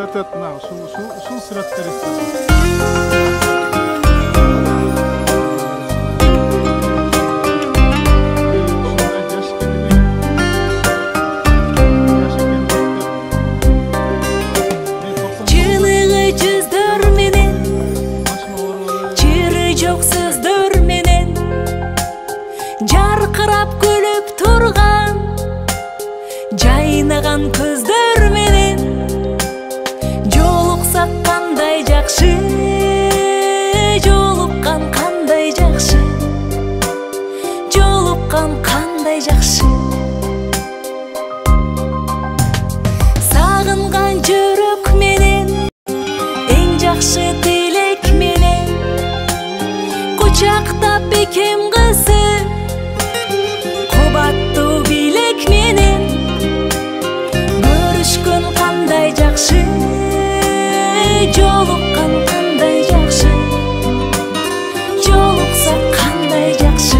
өтөт мына ушул сүрөттөр жарқырап күліп тұрған жайнаған көздөр менен жолықсақ қандай жақсы, жолыққан қандай жақсы, жолыққан қандай жақсы. Сағынған жүрек менен ең жақсы тілек менен құшақтап бекем қызы Қобатту билек менен көрүшкөн кандай жакшы, жолуккан кандай жакшы, жолуксак кандай жакшы.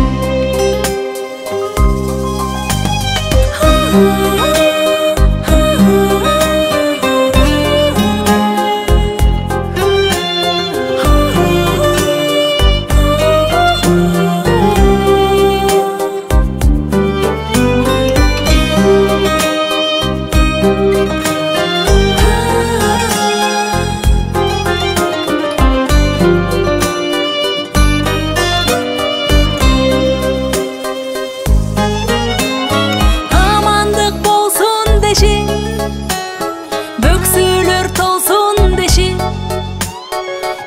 Бөксөлөр толсун деши,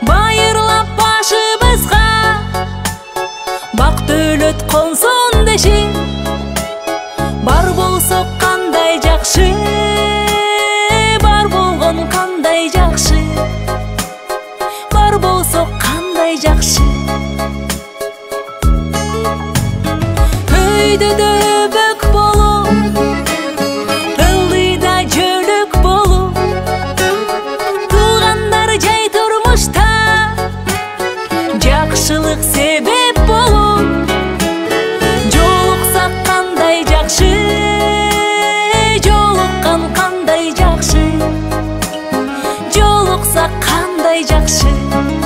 байырлап башыбызга бак дөлөт консун деши, бар болсок кандай жакшы, бар болгон кандай жакшы, бар болсок кандай жакшы. Өйдөдө бөк болуп жақшылық себеп болуп жолуксак кандай жакшы, жолуккан кандай жакшы, жолуксак кандай жакшы.